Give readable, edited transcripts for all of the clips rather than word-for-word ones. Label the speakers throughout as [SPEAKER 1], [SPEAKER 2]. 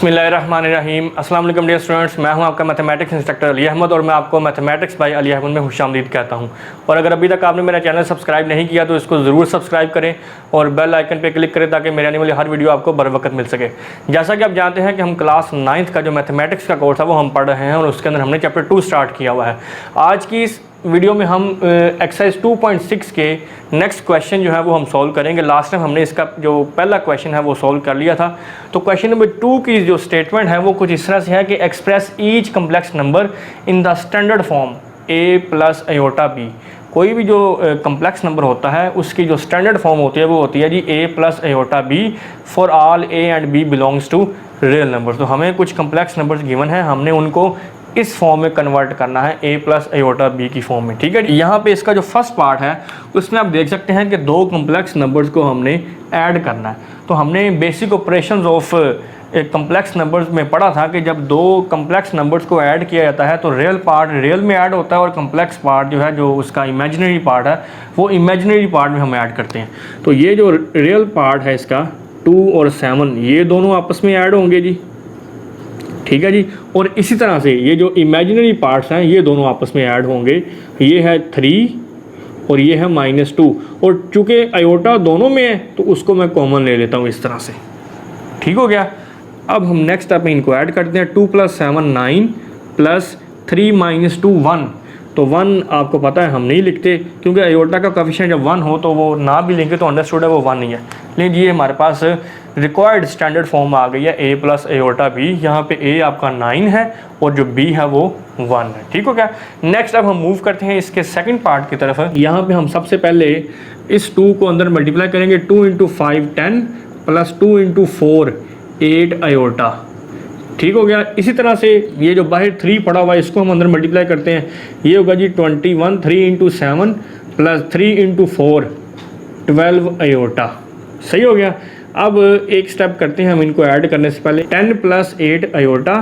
[SPEAKER 1] बिस्मिल्लाहिर्रहमानिर्रहीम। अस्सलाम वालेकुम डियर स्टूडेंट्स, मैं हूं आपका मैथमेटिक्स इंस्ट्रक्टर अली अहमद और मैं आपको मैथमेटिक्स बाय अली अहमद में खुशामदीद कहता हूं। और अगर अभी तक आपने मेरा चैनल सब्सक्राइब नहीं किया तो इसको ज़रूर सब्सक्राइब करें और बेल आइकन पे क्लिक करें ताकि मेरे आने वाली हर वीडियो आपको बर वक्त मिल सके। जैसा कि आप जानते हैं कि हम क्लास 9th का जो मैथमेटिक्स का कोर्स है वो हम पढ़ रहे हैं और उसके अंदर हमने चैप्टर 2 स्टार्ट किया हुआ है। आज की इस वीडियो में हम एक्सरसाइज 2.6 के नेक्स्ट क्वेश्चन जो है वो हम सॉल्व करेंगे। लास्ट टाइम हमने इसका जो पहला क्वेश्चन है वो सॉल्व कर लिया था। तो क्वेश्चन नंबर 2 की जो स्टेटमेंट है वो कुछ इस तरह से है कि express each complex number in the standard form a plus iota b। कोई भी जो कम्प्लेक्स नंबर होता है उसकी जो स्टैंडर्ड फॉर्म होती है वो होती है जी a plus iota b for all a and b belongs to real number. तो हमें कुछ कम्प्लेक्स नंबर्स गिवन है, हमने उनको इस फॉर्म में कन्वर्ट करना है a प्लस आयोटा b की फॉर्म में। ठीक है, यहाँ पे इसका जो फर्स्ट पार्ट है उसमें आप देख सकते हैं कि दो कम्प्लेक्स नंबर्स को हमने ऐड करना है। तो हमने basic operations of complex numbers में पढ़ा था कि जब दो कम्प्लेक्स नंबर्स को ऐड किया जाता है तो रियल पार्ट रियल में ऐड होता है और कम्प्लेक्स पार्ट जो है जो उसका इमेजिनरी पार्ट है वो इमेजिनरी पार्ट में हम ऐड करते हैं। तो ये जो रियल पार्ट है इसका 2 और 7 ये दोनों आपस में ऐड होंगे जी। ठीक है जी, और इसी तरह से ये जो इमेजिनरी पार्ट्स हैं ये दोनों आपस में ऐड होंगे। ये है 3 और ये है -2 और चूँकि आयोटा दोनों में है तो उसको मैं कॉमन ले लेता हूँ इस तरह से। ठीक हो गया। अब हम नेक्स्ट स्टेप में इनको ऐड करते हैं। 2 + 7 9 प्लस 3 - 2 1। तो 1 आपको पता है हम नहीं लिखते क्योंकि आयोटा का कोएफिशिएंट जब 1 हो तो वो ना भी लिखें तो अंडरस्टूड है वो 1 नहीं है। लेकिन ये हमारे पास रिक्वायर्ड स्टैंडर्ड फॉर्म आ गई है a प्लस आयोटा b। यहाँ पे a आपका 9 है और जो b है वो 1 है। ठीक हो गया। नेक्स्ट अब हम मूव करते हैं इसके सेकंड पार्ट की तरफ। यहाँ पे हम सबसे पहले इस 2 को अंदर मल्टीप्लाई करेंगे। 2 × 5 10 प्लस 2 × 4 8 आयोटा। ठीक हो गया। इसी तरह से ये जो बाहर 3 पड़ा हुआ है इसको हम अंदर मल्टीप्लाई करते हैं। ये होगा जी 21 3 × 7 प्लस 3 × 4 12 आयोटा। सही हो गया। अब एक स्टेप करते हैं हम इनको ऐड करने से पहले। 10 + 8 आयोटा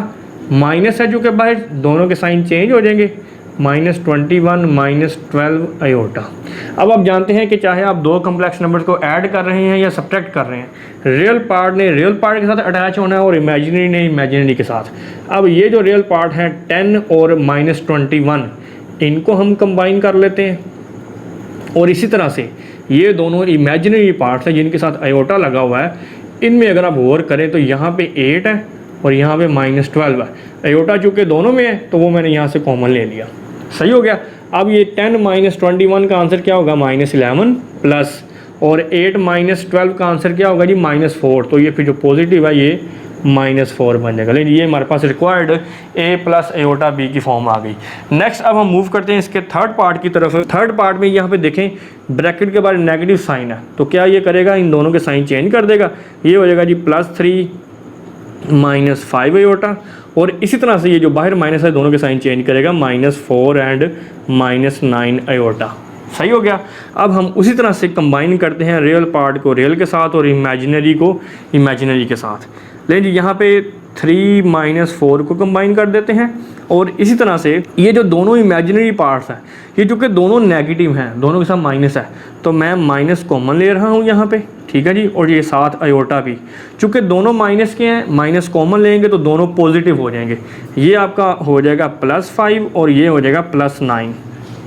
[SPEAKER 1] माइनस है जो कि बाहर दोनों के साइन चेंज हो जाएंगे। -21 -12 आयोटा। अब आप जानते हैं कि चाहे आप दो कम्प्लेक्स नंबर्स को ऐड कर रहे हैं या सब्ट्रैक्ट कर रहे हैं, रियल पार्ट ने रियल पार्ट के साथ अटैच होना है और इमेजिनरी ने इमेजिनरी के साथ। अब ये जो रियल पार्ट है 10 और -21 इनको हम कंबाइन कर लेते हैं और इसी तरह से ये दोनों इमेजिनरी पार्ट्स हैं जिनके साथ आयोटा लगा हुआ है। इनमें अगर आप गौर करें तो यहाँ पे 8 है और यहाँ पे -12 है। आयोटा चूँकि दोनों में है तो वो मैंने यहाँ से कॉमन ले लिया। सही हो गया। अब ये 10 - 21 का आंसर क्या होगा -11 प्लस और 8 - 12 का आंसर क्या होगा जी -4। तो ये फिर जो पॉजिटिव है ये -4 बन जाएगा। लेकिन ये हमारे पास required a plus iota b की फॉर्म आ गई। नेक्स्ट अब हम मूव करते हैं इसके थर्ड पार्ट की तरफ। थर्ड पार्ट में यहाँ पे देखें ब्रैकेट के बाद नेगेटिव साइन है तो क्या ये करेगा, इन दोनों के साइन चेंज कर देगा। ये हो जाएगा जी +3 -5 आयोटा और इसी तरह से ये जो बाहर माइनस है दोनों के साइन चेंज करेगा -4 एंड -9 आयोटा। सही हो गया। अब हम उसी तरह से कंबाइन करते हैं रियल पार्ट को रियल के साथ और इमेजिनरी को इमेजिनरी के साथ। लेकिन यहाँ पे 3 - 4 को कंबाइन कर देते हैं और इसी तरह से ये जो दोनों इमेजिनरी पार्ट्स हैं ये चूँकि दोनों नेगेटिव हैं, दोनों के साथ माइनस है तो मैं माइनस कॉमन ले रहा हूँ यहाँ पे। ठीक है जी। और ये साथ आयोटा भी चूँकि दोनों माइनस के हैं, माइनस कॉमन लेंगे तो दोनों पॉजिटिव हो जाएंगे। ये आपका हो जाएगा +5 और ये हो जाएगा +9।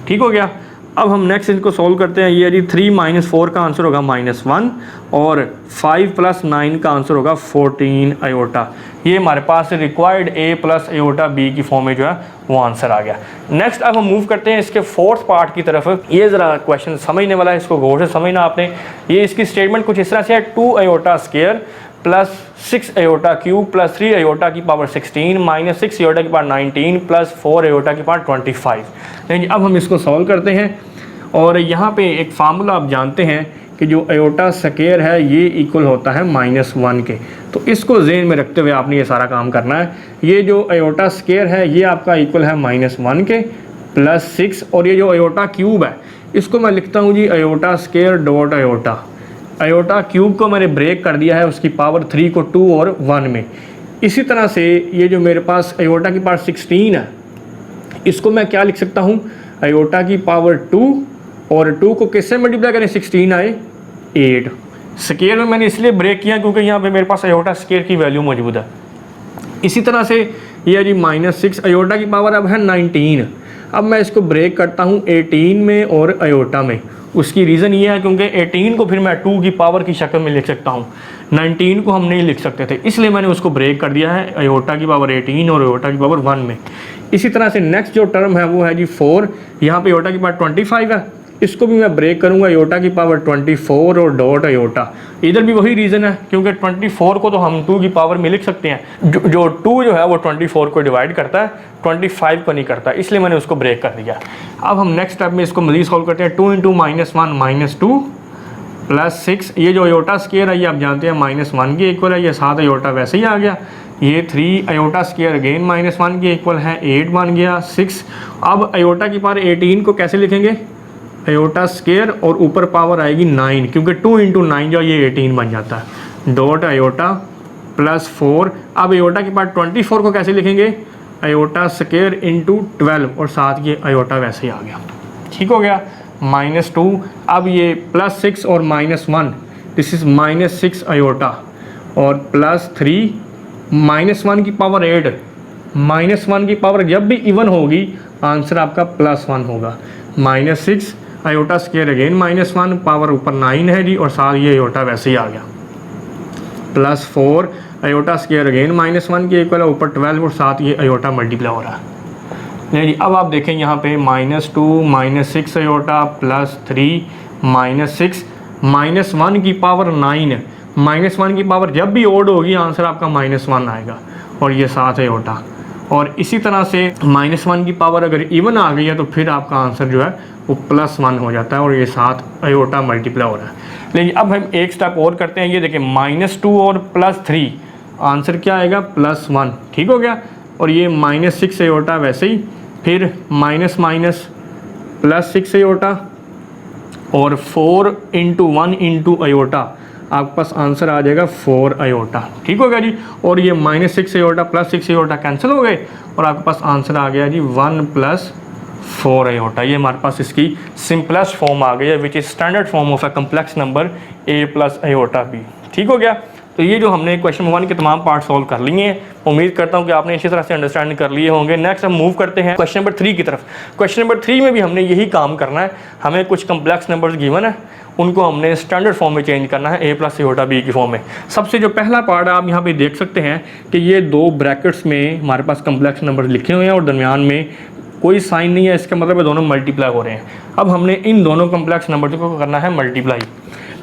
[SPEAKER 1] ठीक हो गया। अब हम नेक्स्ट इनको सॉल्व करते हैं। ये जी 3 - 4 का आंसर होगा -1 और 5 + 9 का आंसर होगा 14 आयोटा। ये हमारे पास required a plus iota b की फॉर्म में जो है वो आंसर आ गया। नेक्स्ट अब हम मूव करते हैं इसके फोर्थ पार्ट की तरफ। ये ज़रा क्वेश्चन समझने वाला है, इसको गौर से समझना आपने। ये इसकी स्टेटमेंट कुछ इस तरह से है। 2 iota square plus 6 iota cube plus 3 iota की पावर 16 माइनस 6 आयोटा की पावर 19 प्लस 4 आयोटा की पावर 25। लेकिन अब हम इसको सॉल्व करते हैं और यहाँ पे एक फार्मूला आप जानते हैं कि जो आयोटा स्क्वायर है ये इक्वल होता है -1 के। तो इसको ज़हन में रखते हुए आपने ये सारा काम करना है। ये जो आयोटा स्क्वायर है ये आपका इक्वल है -1 के प्लस 6 और ये जो आयोटा क्यूब है इसको मैं लिखता हूँ जी iota square dot iota. Iota cube को मैंने ब्रेक कर दिया है उसकी पावर 3 को 2 और 1 में। इसी तरह से ये जो मेरे पास आयोटा की पावर 16 है इसको मैं क्या लिख सकता हूँ, आयोटा की पावर 2 और 2 को किससे मल्टीप्लाई करें 16 आए 8। स्केयर में मैंने इसलिए ब्रेक किया क्योंकि यहाँ पे मेरे पास आयोटा स्केयर की वैल्यू मौजूद है। इसी तरह से ये है जी -6 अयोटा की पावर अब है 19। अब मैं इसको ब्रेक करता हूँ 18 में और अयोटा में। उसकी रीज़न ये है क्योंकि 18 को फिर मैं 2 की पावर की शक्ल में लिख सकता हूँ, 19 को हम नहीं लिख सकते थे, इसलिए मैंने उसको ब्रेक कर दिया है अयोटा की पावर 18 और अयोटा की पावर 1 में। इसी तरह से नेक्स्ट जो टर्म है वो है जी 4, यहाँ पे अयोटा की पावर 25 है, इसको भी मैं ब्रेक करूँगा अयोटा की पावर 24 और डॉट अयोटा। इधर भी वही रीज़न है क्योंकि 24 को तो हम 2 की पावर में लिख सकते हैं, जो 2 जो है वो 24 को डिवाइड करता है, 25 को नहीं करता, इसलिए मैंने उसको ब्रेक कर दिया। अब हम नेक्स्ट स्टेप में इसको मज़ीद सॉल्व करते हैं। 2 × -1 -2 + 6, ये जो अयोटा स्क्वायर है ये आप जानते हैं -1 के इक्वल है, ये 7 अयोटा वैसे ही आ गया। ये 3 अयोटा स्क्वायर अगेन -1 के इक्वल है, 8 बन गया 6। अब अयोटा की पावर 18 को कैसे लिखेंगे, अयोटा स्क्वायर और ऊपर पावर आएगी 9, क्योंकि 2 × 9 जो ये 18 बन जाता है, डॉट अयोटा +4। अब अयोटा की पावर 24 को कैसे लिखेंगे, अयोटा स्क्वायर × 12 और साथ ये अयोटा वैसे ही आ गया। ठीक हो गया, -2। अब ये +6 और -1, दिस इज़ -6 अयोटा और +3 -1 की पावर 8, -1 की पावर जब भी इवन होगी आंसर आपका +1 होगा। -6 अयोटा स्क्वायर अगेन -1, पावर ऊपर 9 है जी और साथ ये अयोटा वैसे ही आ गया, +4 अयोटा स्क्वायर अगेन -1 के इक्वल है, ऊपर 12 और साथ ये अयोटा मल्टीप्लाई हो रहा है। नहीं जी, अब आप देखें यहाँ पे -2 -6 अयोटा +3 -6 -1 की पावर 9, -1 की पावर जब भी ओड होगी आंसर आपका -1 आएगा और ये 7 अयोटा। और इसी तरह से -1 की पावर अगर इवन आ गई है तो फिर आपका आंसर जो है वो +1 हो जाता है और ये 7 अयोटा मल्टीप्लाई हो रहा है। लेकिन अब हम एक स्टेप और करते हैं, ये देखें -2 और +3 आंसर क्या आएगा, +1। ठीक हो गया, और ये -6 अयोटा वैसे ही, फिर +6 अयोटा और 4 × 1 × अयोटा, आपके पास आंसर आ जाएगा 4 अयोटा। ठीक हो गया जी, और ये -6 अयोटा +6 अयोटा कैंसिल हो गए और आपके पास आंसर आ गया जी 1 + 4 अयोटा। ये हमारे पास इसकी सिंपलेस्ट फॉर्म आ गई है, which is standard form of a complex number a + iota b। ठीक हो गया, तो ये जो हमने क्वेश्चन 1 के तमाम पार्ट सॉल्व कर लिए हैं, उम्मीद करता हूँ कि आपने इसी तरह से अंडरस्टैंड कर लिए होंगे। नेक्स्ट हम मूव करते हैं क्वेश्चन नंबर 3 की तरफ। क्वेश्चन नंबर 3 में भी हमने यही काम करना है, हमें कुछ कम्प्लेक्स नंबर्स गिवन है, उनको हमने स्टैंडर्ड फॉर्म में चेंज करना है, a + अयोटा b की फॉर्म में। सबसे जो पहला पार्ट आप यहाँ पे देख सकते हैं कि ये 2 ब्रैकेट्स में हमारे पास कम्प्लेक्स नंबर लिखे हुए हैं और दरमियान में कोई साइन नहीं है, इसका मतलब है दोनों मल्टीप्लाई हो रहे हैं। अब हमने इन दोनों कम्प्लेक्स नंबर को करना है मल्टीप्लाई,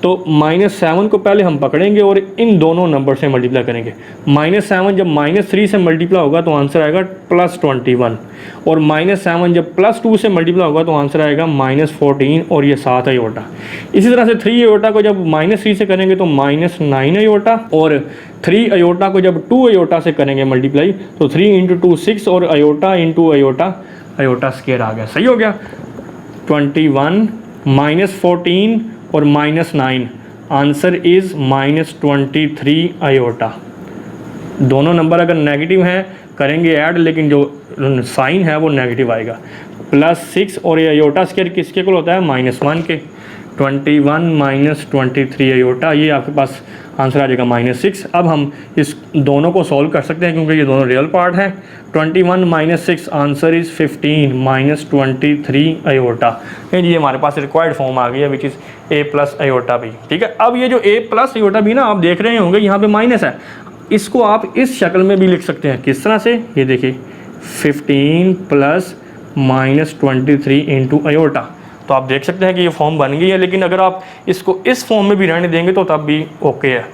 [SPEAKER 1] तो -7 को पहले हम पकड़ेंगे और इन दोनों नंबर से मल्टीप्लाई करेंगे। -7 जब -3 से मल्टीप्लाई होगा तो आंसर आएगा +21, और -7 जब +2 से मल्टीप्लाई होगा तो आंसर आएगा -14 और ये 7 अयोटा। इसी तरह से 3 अयोटा को जब -3 से करेंगे तो -9 अयोटा, और 3 अयोटा को जब 2 अयोटा से करेंगे मल्टीप्लाई तो 3 × 2 6 और अयोटा × अयोटा, अयोटा स्क्वायर आ गया। सही हो गया, 21 -14 और -9, आंसर इज़ -23 अयोटा। दोनों नंबर अगर नेगेटिव हैं करेंगे ऐड, लेकिन जो साइन है वो नेगेटिव आएगा। +6 और ये अयोटा स्क्वायर किसके इक्वल होता है, -1 के। 21 -23 अयोटा, ये आपके पास आंसर आ जाएगा -6। अब हम इस दोनों को सॉल्व कर सकते हैं क्योंकि ये दोनों रियल पार्ट हैं। 21 - 6 आंसर इज़ 15 -23 अयोटा। ये हमारे पास रिक्वायर्ड फॉर्म आ गई है, which is a + iota b। ठीक है, अब ये जो a + अयोटा b ना आप देख रहे होंगे यहाँ पे माइनस है, इसको आप इस शक्ल में भी लिख सकते हैं। किस तरह से, ये देखिए 15 + -23 × अयोटा। तो आप देख सकते हैं कि ये फॉर्म बन गई है, लेकिन अगर आप इसको इस फॉर्म में भी रहने देंगे तो तब भी ओके है।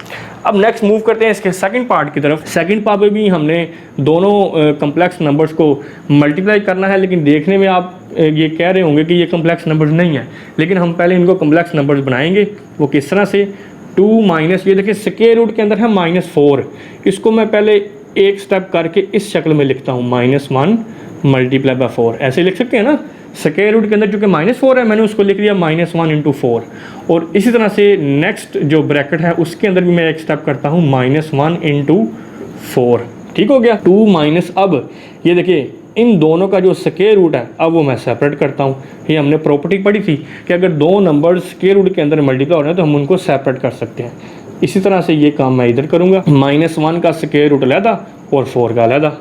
[SPEAKER 1] अब नेक्स्ट मूव करते हैं इसके सेकंड पार्ट की तरफ। सेकंड पार्ट में भी हमने दोनों कम्प्लेक्स नंबर्स को मल्टीप्लाई करना है, लेकिन देखने में आप ये कह रहे होंगे कि ये कम्प्लेक्स नंबर्स नहीं है, लेकिन हम पहले इनको कम्प्लेक्स नंबर्स बनाएंगे। वो किस तरह से, 2 माइनस, ये देखिए स्क्वायर रूट के अंदर है -4, इसको मैं पहले एक स्टेप करके इस शक्ल में लिखता हूँ, -1 × 4। ऐसे लिख सकते हैं ना, स्क्वायर रूट के अंदर चूँकि -4 है मैंने उसको लिख दिया -1 × 4। और इसी तरह से नेक्स्ट जो ब्रैकेट है उसके अंदर भी मैं एक स्टेप करता हूँ, -1 × 4। ठीक हो गया, 2 माइनस, अब ये देखिए इन दोनों का जो स्क्वायर रूट है अब वो मैं सेपरेट करता हूँ। ये हमने प्रॉपर्टी पढ़ी थी कि अगर दो नंबर स्क्वायर रूट के अंदर मल्टीप्लाई हो रहे हैं तो हम उनको सेपरेट कर सकते हैं। इसी तरह से ये काम मैं इधर करूँगा, -1 का स्क्वायर रूट अलहदा और 4 का अलहदा।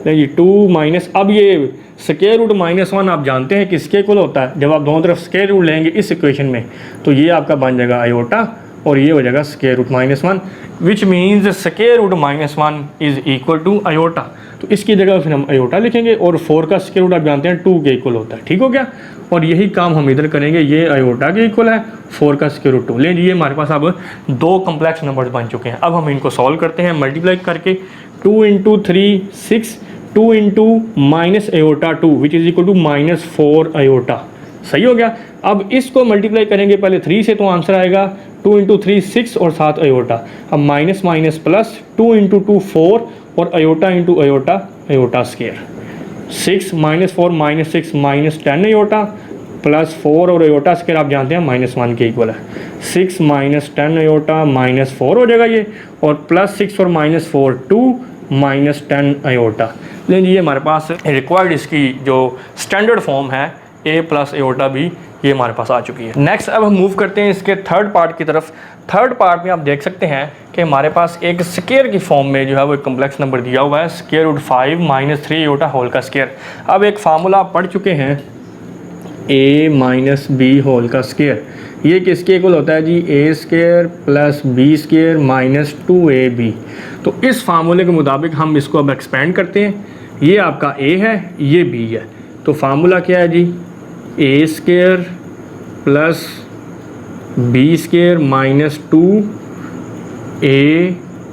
[SPEAKER 1] नहीं जी 2 माइनस, अब ये स्क्वायर रूट -1 आप जानते हैं किसके इक्वल होता है, जब आप दोनों तरफ स्क्वायर रूट लेंगे इस इक्वेशन में तो ये आपका बन जाएगा आयोटा और ये हो जाएगा square root -1, which means square root -1 is equal to iota. तो इसकी जगह फिर हम आयोटा लिखेंगे और 4 का स्क्वायर रूट आप जानते हैं 2 के इक्वल होता है। ठीक हो गया, और यही काम हम इधर करेंगे, ये आयोटा के इक्वल है, 4 का स्क्वायर रूट 2। लेकिन ये हमारे पास अब 2 कम्प्लेक्स नंबर्स बन चुके हैं। अब हम इनको सॉल्व करते हैं मल्टीप्लाई करके। 2 × 3 6, 2 × minus iota 2 which is equal to -4 iota. सही हो गया। अब इसको मल्टीप्लाई करेंगे पहले 3 से तो आंसर आएगा 2 × 3 6 और 7 आयोटा। अब माइनस माइनस प्लस 2 × 2 4 और iota into iota, iota square. 6 -4 -6 -10 iota plus 4 और आयोटा स्क्वायर आप जानते हैं -1 के इक्वल है। 6 -10 आयोटा -4 हो जाएगा ये, और प्लस 6 और -4 2 -10 आयोटा। लेकिन ये हमारे पास रिक्वायर्ड इसकी जो स्टैंडर्ड फॉर्म है a प्लस आयोटा भी ये हमारे पास आ चुकी है। नेक्स्ट अब हम मूव करते हैं इसके थर्ड पार्ट की तरफ। थर्ड पार्ट में आप देख सकते हैं कि हमारे पास एक स्क्वायर की फॉर्म में जो है वो एक कम्प्लेक्स नंबर दिया हुआ है, स्क्वायर रूट 5 - 3 आयोटा होल का स्क्वायर। अब एक फार्मूला आप पढ़ चुके हैं a - b होल का स्क्वायर, ये किसके इक्वल होता है जी, a square plus b square minus 2ab। तो इस फार्मूले के मुताबिक हम इसको अब एक्सपेंड करते हैं। ये आपका a है, ये b है, तो फार्मूला क्या है जी, a square plus b square minus 2a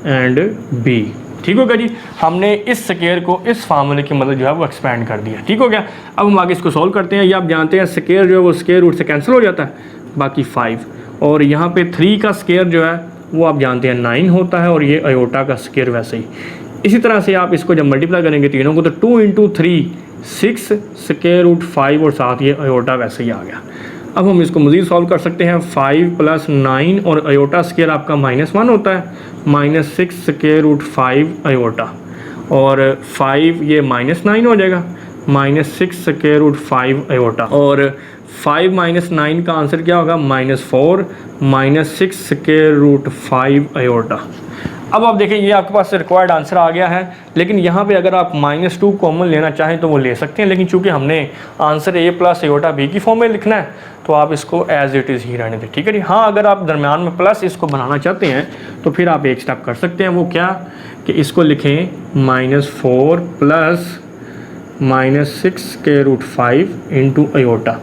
[SPEAKER 1] and b। ठीक हो गया जी, हमने इस स्क्वायर को इस फार्मूले की मदद जो है वो एक्सपेंड कर दिया। ठीक हो गया। अब हम आगे इसको सॉल्व करते हैं। ये आप जानते हैं स्क्वायर जो है वो स्क्वायर रूट से कैंसिल हो जाता है, बाकी 5, और यहाँ पे 3 का स्क्वायर जो है वो आप जानते हैं 9 होता है, और ये आयोटा का स्क्वायर वैसे ही। इसी तरह से आप इसको जब मल्टीप्लाई करेंगे तीनों को तो 2 × 3 6 स्क्वायर रूट 5 और साथ ये आयोटा वैसे ही आ गया। अब हम इसको मज़ीद सॉल्व कर सकते हैं। 5 + 9 और आयोटा स्क्वायर आपका -1 होता है, -6 स्क्वायर रूट 5 आयोटा, और 5 ये -9 हो जाएगा, -6 स्क्वायर रूट 5 आयोटा, और 5 - 9 का आंसर क्या होगा, -4 -6 स्क्वायर रूट 5 आयोटा। अब आप देखें ये आपके पास रिक्वायर्ड आंसर आ गया है, लेकिन यहाँ पे अगर आप -2 कॉमन लेना चाहें तो वो ले सकते हैं, लेकिन चूंकि हमने answer a plus iota b की फॉर्म में लिखना है तो आप इसको एज इट इज़ ही रहने दें। ठीक है जी। हाँ, अगर आप दरमियान में प्लस इसको बनाना चाहते हैं तो फिर आप एक स्टेप कर सकते हैं, वो क्या कि इसको लिखें -4 plus -6 square root 5 into iota,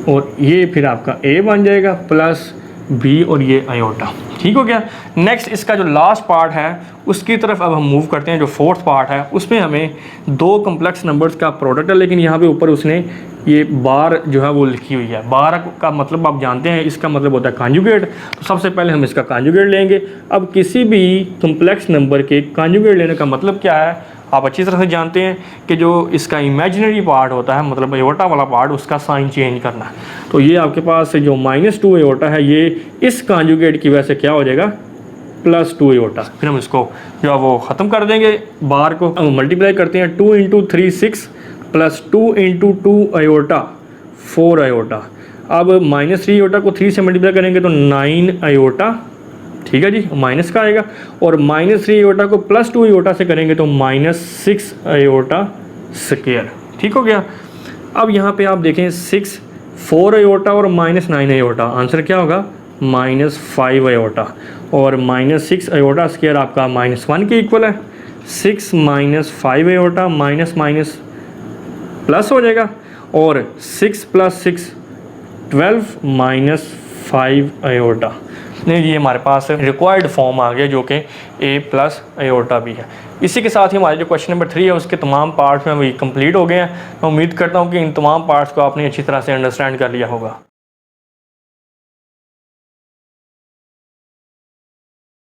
[SPEAKER 1] और ये फिर आपका a बन जाएगा प्लस b और ये आयोटा। ठीक हो गया। नेक्स्ट इसका जो लास्ट पार्ट है उसकी तरफ अब हम मूव करते हैं। जो फोर्थ पार्ट है उसमें हमें 2 कम्प्लेक्स नंबर्स का प्रोडक्ट है, लेकिन यहाँ पे ऊपर उसने ये बार जो है वो लिखी हुई है। बार का मतलब आप जानते हैं, इसका मतलब होता है कॉन्जुगेट। तो सबसे पहले हम इसका कॉन्जुगेट लेंगे। अब किसी भी कम्प्लेक्स नंबर के कॉन्जुगेट लेने का मतलब क्या है, आप अच्छी तरह से जानते हैं कि जो इसका इमेजिनरी पार्ट होता है, मतलब आयोटा वाला पार्ट, उसका साइन चेंज करना है। तो ये आपके पास जो -2 आयोटा है ये इस कॉन्जुगेट की वजह से क्या हो जाएगा, +2 आयोटा। फिर हम इसको जो है वो ख़त्म कर देंगे, बार को हम मल्टीप्लाई करते हैं। 2 × 3 6 प्लस 2 × 2 आयोटा 4 आयोटा। अब -3 आयोटा को 3 से मल्टीप्लाई करेंगे तो 9 आयोटा। ठीक है जी, माइनस का आएगा, और -3 आयोटा को +2 आयोटा से करेंगे तो -6 आयोटा स्क्वायर। ठीक हो गया। अब यहाँ पे आप देखें 6 4 आयोटा और -9 आयोटा, आंसर क्या होगा, -5 आयोटा, और -6 आयोटा स्क्वायर आपका -1 के इक्वल है। 6 - 5 आयोटा माइनस प्लस हो जाएगा, और 6 + 6 12 -5 आयोटा। नहीं, ये हमारे पास रिक्वायर्ड फॉर्म आ गया जो कि a प्लस आयोटा भी है। इसी के साथ ही हमारे जो क्वेश्चन नंबर 3 है उसके तमाम पार्ट्स में वही कंप्लीट हो गए हैं। मैं उम्मीद करता हूँ कि इन तमाम पार्ट्स को आपने अच्छी तरह से अंडरस्टैंड कर लिया होगा।